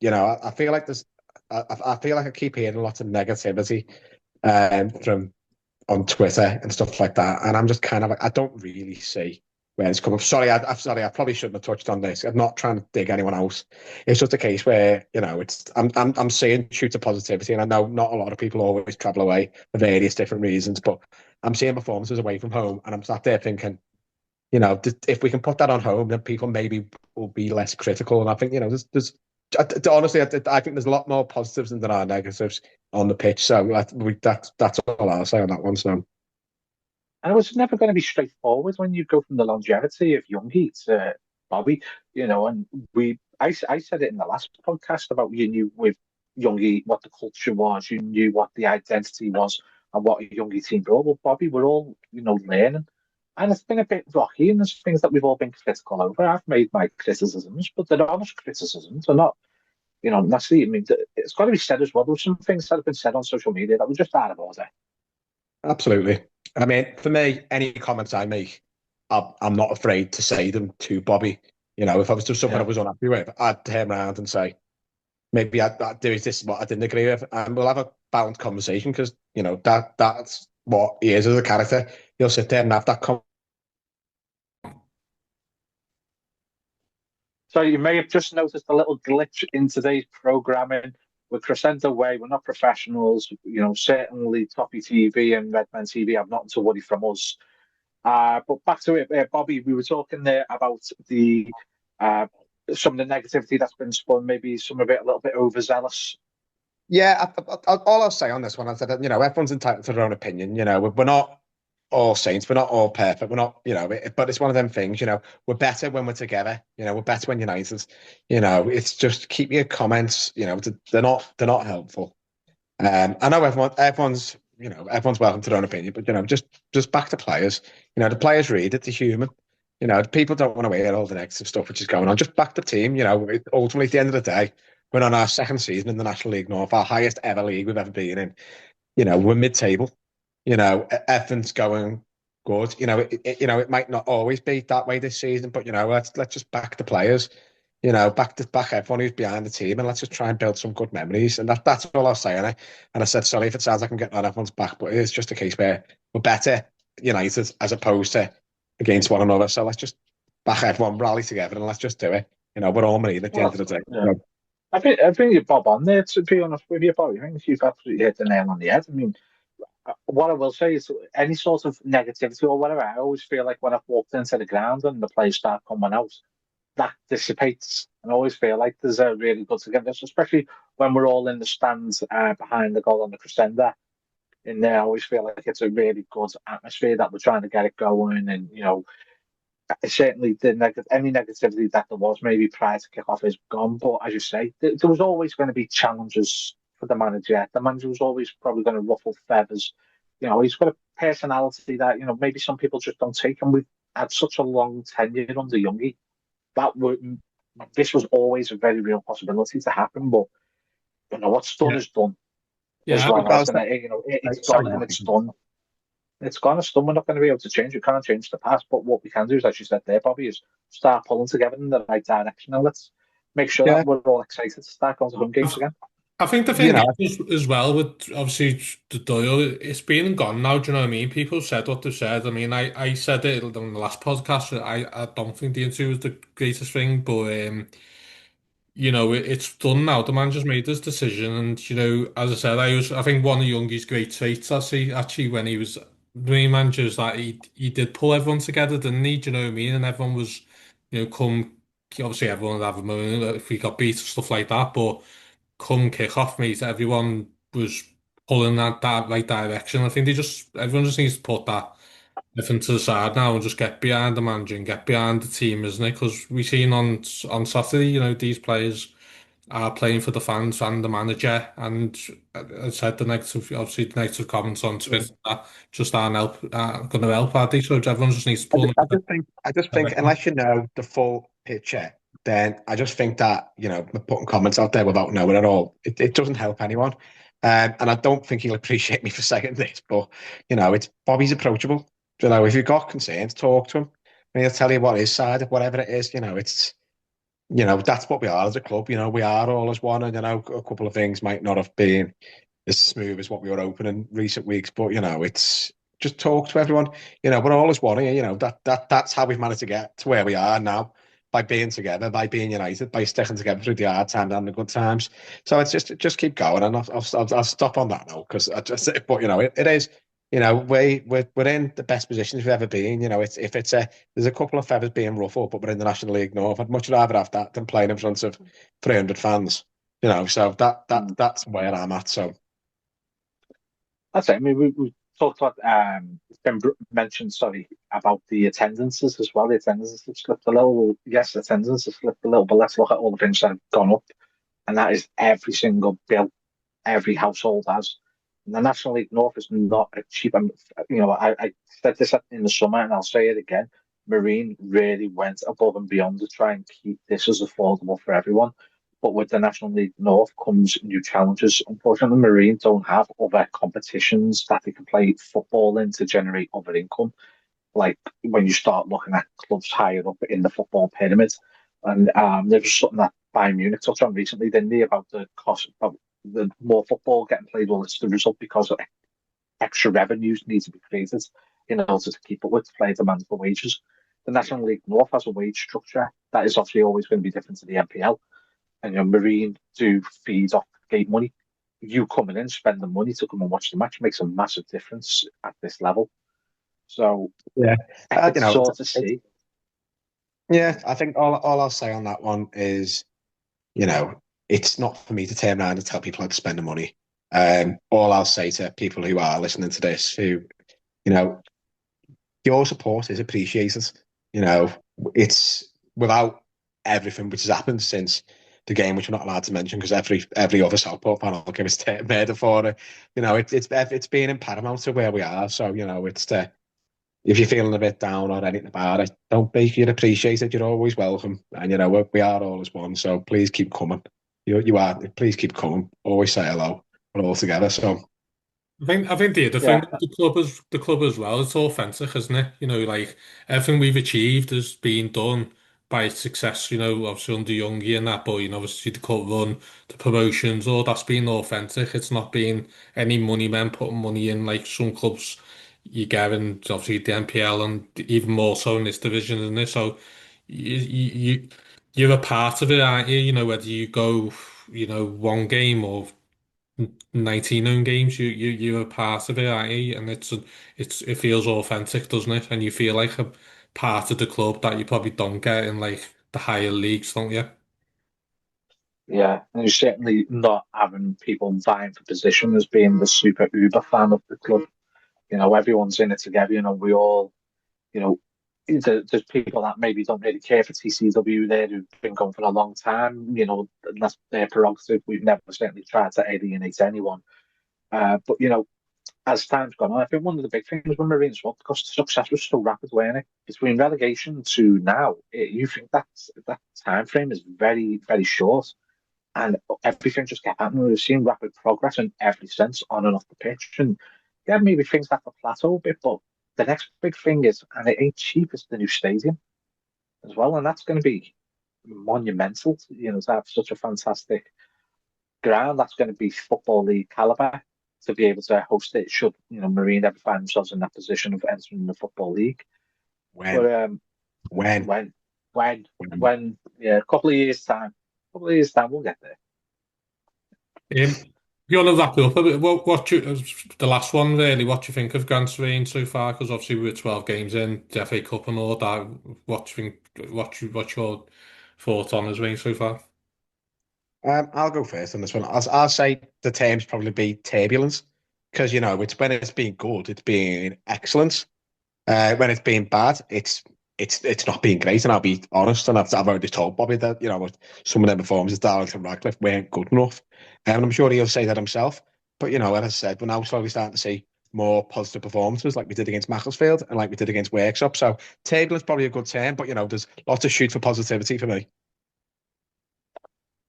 I feel like I feel like I keep hearing lots of negativity from on Twitter and stuff like that, and I'm just kind of like, I don't really see where it's coming. Sorry, I'm sorry. I probably shouldn't have touched on this. I'm not trying to dig anyone else. It's just a case where I'm seeing shoots of positivity, and I know not a lot of people always travel away for various different reasons, but I'm seeing performances away from home, and I'm sat there thinking, if we can put that on home, then people maybe will be less critical. And I think there's honestly, I think there's a lot more positives than there are negatives on the pitch. So that's all I'll say on that one. So. And it was never going to be straightforward when you go from the longevity of Youngie to Bobby, and I said it in the last podcast about you knew with Youngie what the culture was, you knew what the identity was and what a Youngie team brought. Well, Bobby, we're all, learning. And it's been a bit rocky, and there's things that we've all been critical over. I've made my criticisms, but they're honest criticisms. They're not, necessarily, I mean, it's got to be said as well. There's some things that have been said on social media that were just out of order. Absolutely. I mean, for me, any comments I make, I'm not afraid to say them to Bobby. If I was doing something I was unhappy with, I'd turn around and say, maybe I'd do this what I didn't agree with, and we'll have a balanced conversation because, that's what he is as a character. He'll sit there and have that conversation. So you may have just noticed a little glitch in today's programming. We're Crescendo Way. We're not professionals. Certainly Toppy TV and Redman TV have nothing to worry from us. But back to it, Bobby. We were talking there about the some of the negativity that's been spun. Maybe some of it a little bit overzealous. Yeah, all I'll say on this one is that everyone's entitled to their own opinion. We're not all saints. We're not all perfect. We're not, but it's one of them things, we're better when we're together. We're better when united. It's just keep your comments, they're not helpful. I know everyone's welcome to their own opinion, but, just back to players. The players read it, they're human. People don't want to hear all the negative stuff which is going on. Just back the team. Ultimately, at the end of the day, we're on our second season in the National League North, our highest ever league we've ever been in. We're mid-table. Everything's going good. It might not always be that way this season, but let's just back the players. Back everyone who's behind the team, and let's just try and build some good memories. And that's all I'll say. And I said, sorry if it sounds like I'm getting on everyone's back, but it's just a case where we're better united as opposed to against one another. So let's just back everyone, rally together, and let's just do it. We're all marine at the end of the day. Yeah. I think you're Bob on there, to be honest with you, Bob. I think you've absolutely hit the nail on the head. I mean, What I will say is any sort of negativity or whatever, I always feel like when I've walked into the ground and the players start coming out, that dissipates. And I always feel like there's a really good togetherness, especially when we're all in the stands behind the goal on the crescendo. In there, I always feel like it's a really good atmosphere that we're trying to get it going. And, certainly any negativity that there was maybe prior to kick-off is gone. But as you say, there was always going to be challenges for the manager. The manager was always probably going to ruffle feathers. He's got a personality that, maybe some people just don't take. And we've had such a long tenure under Youngie that this was always a very real possibility to happen. But, what's done is done. As Yeah, well as, it's gone and it's done. It's gone, it's done. We're not going to be able to change. We can't change the past, but what we can do is, as you said there, Bobby, is start pulling together in the right direction, and let's make sure that we're all excited to start going to home games again. I think the thing is, as well, with obviously the Doyle, it's been and gone now. Do you know what I mean? People said what they said. I mean, I said it on the last podcast. I don't think the interview was the greatest thing, but it's done now. The man just made his decision, and as I said, I think one of Youngie's great traits, actually, when he was the main manager, is that he did pull everyone together, didn't he? Do you know what I mean? And everyone was, come. Obviously, everyone would have a moan if we got beat or stuff like that, but come kick off, mate, everyone was pulling that right direction. I think everyone just needs to put that everything to the side now and just get behind the manager and get behind the team, isn't it? Because we seen on Saturday, these players are playing for the fans and the manager, and I said the negative comments on Twitter that just aren't going to help, are they? So everyone just needs to pull. I just think unless you know the full picture, then I just think that putting comments out there without knowing at all, it doesn't help anyone. And I don't think he'll appreciate me for saying this, but it's Bobby's approachable. If you've got concerns, talk to him. And he'll tell you what his side of whatever it is. It's that's what we are as a club. We are all as one, and a couple of things might not have been as smooth as what we were hoping in recent weeks, but it's just talk to everyone. We're all as one here. That's how we've managed to get to where we are now, by being together, by being united, by sticking together through the hard times and the good times. So it's just keep going, and I'll stop on that now, because but it is. We're in the best positions we've ever been. There's a couple of feathers being ruffled, but we're in the National League North. I'd much rather have that than playing in front of 300 fans. So that's where I'm at. So that's it. I mean, we talked about it's been mentioned, sorry, about the attendances as well. The attendance has slipped a little. Yes, attendance has slipped a little, but let's look at all the things that have gone up, and that is every single bill every household has. The National League North is not a cheap. I said this in the summer, and I'll say it again. Marine really went above and beyond to try and keep this as affordable for everyone. But with the National League North comes new challenges. Unfortunately, Marine don't have other competitions that they can play football in to generate other income. Like when you start looking at clubs higher up in the football pyramid, and there was something that Bayern Munich touched on recently, didn't they, about the cost of the more football getting played. Well, it's the result because of extra revenues need to be created in order to keep up with player demand for wages. The National League North has a wage structure that is obviously always going to be different to the NPL. And Marine do feed off gate money. You coming in, spending money to come and watch the match makes a massive difference at this level. So yeah, it's sort of see. Yeah, I think all I'll say on that one is, it's not for me to turn around and tell people how to spend the money. All I'll say to people who are listening to this, who, your support is appreciated. It's without everything which has happened since the game, which we're not allowed to mention because every other Southport fan will give us murder for it. It's been in paramount to where we are. So it's if you're feeling a bit down or anything about it, don't be. You're appreciated. You're always welcome, and we are all as one. So please keep coming. You are. Please keep coming. Always say hello. We're all together. So I think the other thing, the club as well, it's authentic, isn't it? Like everything we've achieved has been done by success, obviously under Youngie and that, but obviously the club run, the promotions, all that's been authentic. It's not been any money men putting money in like some clubs you get in obviously the NPL and even more so in this division, isn't it? So you're a part of it, aren't you? Whether you go, one game or 19 home games. You're a part of it, aren't you? And it feels authentic, doesn't it? And you feel like a part of the club that you probably don't get in like the higher leagues, don't you? Yeah, and you're certainly not having people vying for position as being the super uber fan of the club. Everyone's in it together. We all, you know, there's people that maybe don't really care for TCW there who've been going for a long time. And that's their prerogative. We've never certainly tried to alienate anyone. But as time's gone on, I think one of the big things with Marines was because the success was so rapid, wasn't it? Between relegation to now, you think that time frame is very, very short, and everything just kept happening. We've seen rapid progress in every sense on and off the pitch, and yeah, maybe things have to plateau a bit, but the next big thing is, and it ain't cheap, is the new stadium as well, and that's going to be monumental. To have such a fantastic ground that's going to be football league caliber to be able to host it. Should Marine ever find themselves in that position of entering the football league? When? But When? when? Yeah, a couple of years time. We'll get there. If you want to wrap it up a bit, the last one really, what do you think of Grant's reign so far? Because obviously we were 12 games in, the FA Cup and all that. What do you think? What's your thoughts on his reign so far? I'll go first on this one. I'll say the terms probably be turbulence because it's when it's been good, it's been excellent. When it's been bad, it's not been great. And I'll be honest, and I've already told Bobby that some of their performances, Darlington, Radcliffe, weren't good enough, and I'm sure he'll say that himself. But as I said, we're now slowly starting to see more positive performances, like we did against Macclesfield and like we did against Worksop. So turbulence probably a good term, but there's lots of shoot for positivity for me.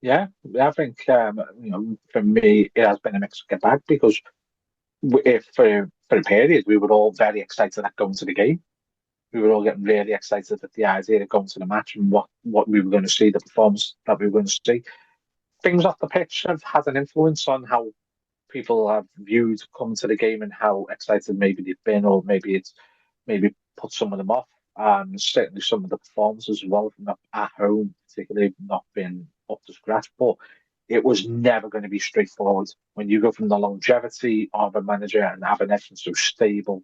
Yeah, I think for me it has been a mixed bag because if for a period we were all very excited at going to the game. We were all getting really excited at the idea of going to the match and what we were going to see, the performance that we were going to see. Things off the pitch have had an influence on how people have viewed coming to the game and how excited maybe they've been, or maybe it's maybe put some of them off. Certainly some of the performances as well, not at home, particularly not been up to scratch. But it was never going to be straightforward. When you go from the longevity of a manager and having everything so stable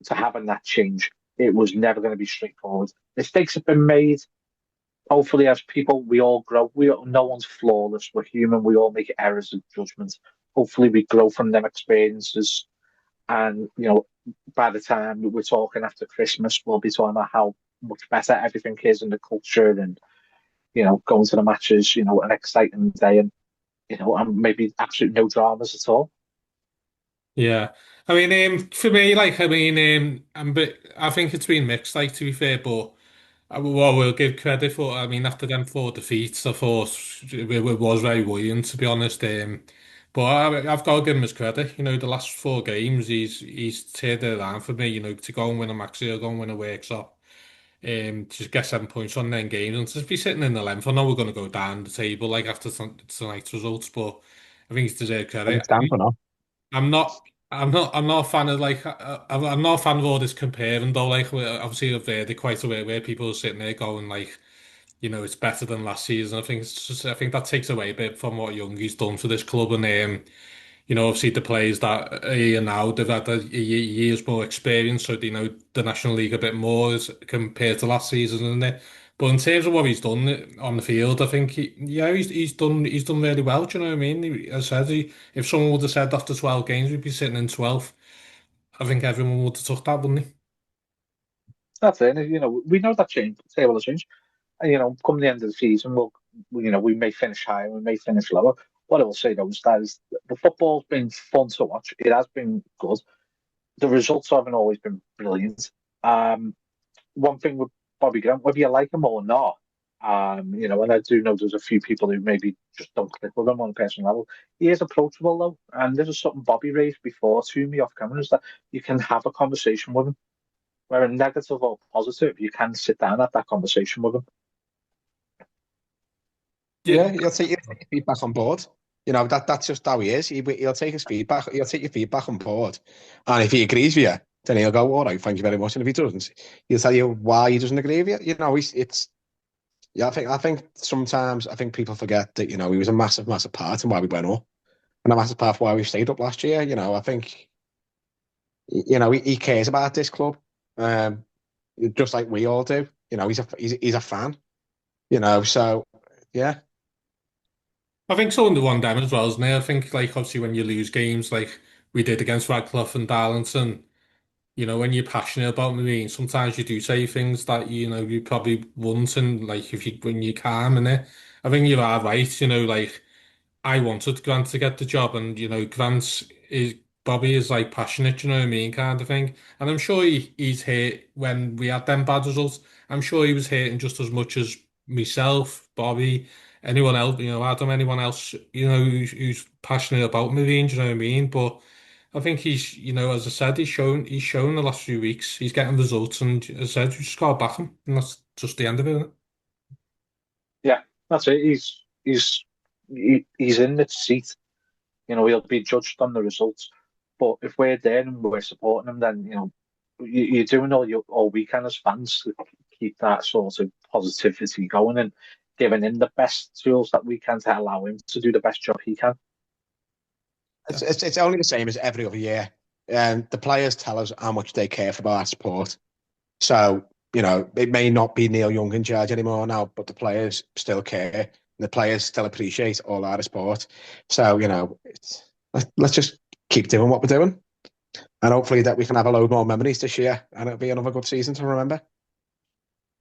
to having that change, it was never going to be straightforward. Mistakes have been made. Hopefully, as people, we all grow. No one's flawless. We're human. We all make errors of judgment. Hopefully, we grow from them experiences. And by the time we're talking after Christmas, we'll be talking about how much better everything is in the culture, and going to the matches, an exciting day, and maybe absolutely no dramas at all. Yeah, I mean, for me, like, I mean, I think it's been mixed, like, to be fair, but we'll give credit for. I mean, after them four defeats, I thought it was very worrying, to be honest. But I've got to give him his credit. The last four games, he's turned it around for me. To go and win a Maxi, go and win a Worksop, to get 7 points on 9 games, and to be sitting in the 11th. I know we're going to go down the table like after tonight's results, but I think he's deserved credit. Stand for now. I'm not a fan of like I'm not a fan of all this comparing though. Like obviously I've heard it quite a way where people are sitting there going like, it's better than last season. I think that takes away a bit from what Youngie's done for this club, and obviously the players that are here now, they've had a years more experience, so they know the National League a bit more compared to last season, isn't it? But in terms of what he's done on the field, I think he's done really well. Do you know what I mean? As I said, if someone would have said after 12 games we'd be sitting in 12th, I think everyone would have took that, wouldn't he? That's it. And, we know that change. The table will change. And, come the end of the season, we may finish higher, we may finish lower. What I will say though is that the football's been fun to watch. It has been good. The results haven't always been brilliant. One thing with Bobby Grant, whether you like him or not, and I do know there's a few people who maybe just don't click with him on a personal level. He is approachable though, and this is something Bobby raised before to me off camera, is that you can have a conversation with him, whether negative or positive, you can sit down at that conversation with him. Yeah, he'll take your feedback on board. That's just how he is. He'll take his feedback. He'll take your feedback on board, and if he agrees with you, then he'll go, "All right, thank you very much." And if he doesn't, he'll tell you why he doesn't agree with you. Yeah. I think sometimes people forget that he was a massive, massive part in why we went up. and a massive part of why we stayed up last year. I think, he cares about this club, just like we all do. He's a fan. So yeah. I think so under one them as well, isn't it? I think like obviously when you lose games like we did against Radcliffe and Darlington, when you're passionate about Marine, sometimes you do say things that you probably wouldn't, and like if you when you're calm in it, I think you are right. Like I wanted Grant to get the job, and Grant is Bobby is like passionate, you know what I mean, kind of thing. And I'm sure he's hurt when we had them bad results. I'm sure he was hurting just as much as myself, Bobby, anyone else, Adam, anyone else, who's passionate about Marine, do you know what I mean? But I think he's, as I said, he's shown the last few weeks, he's getting results, and as I said, you just gotta back him, and that's just the end of it, isn't it? Yeah, that's it. He's in the seat. He'll be judged on the results. But if we're there and we're supporting him, then you're doing all we can as fans to keep that sort of positivity going and giving him the best tools that we can to allow him to do the best job he can. It's only the same as every other year. And the players tell us how much they care for our sport. So, it may not be Neil Young in charge anymore now, but the players still care. The players still appreciate all our sport. So, let's just keep doing what we're doing. And hopefully that we can have a load more memories this year and it'll be another good season to remember.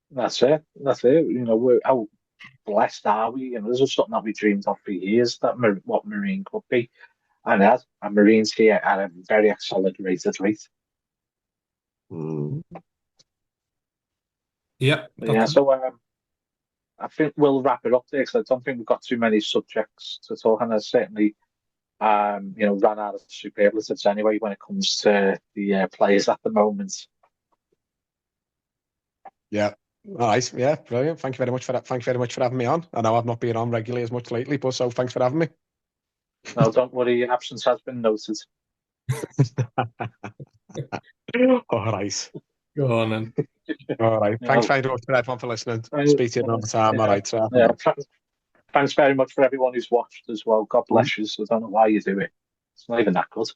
That's it. How blessed are we? This is something that we dreamed of for years, what Marine could be. And as a Marines here at a very accelerated rate. Yeah. Yeah, so I think we'll wrap it up there because I don't think we've got too many subjects to talk on. There's certainly, ran out of superlatives anyway when it comes to the players at the moment. Yeah. All right. Yeah, brilliant. Thank you very much for that. Thank you very much for having me on. I know I've not been on regularly as much lately, but so thanks for having me. No, don't worry, your absence has been noted. All right. Go on then. All right. Thanks very much for everyone for listening. Speak to you another time. All right. So. Yeah, thanks very much for everyone who's watched as well. God bless you. So I don't know why you do it. It's not even that good.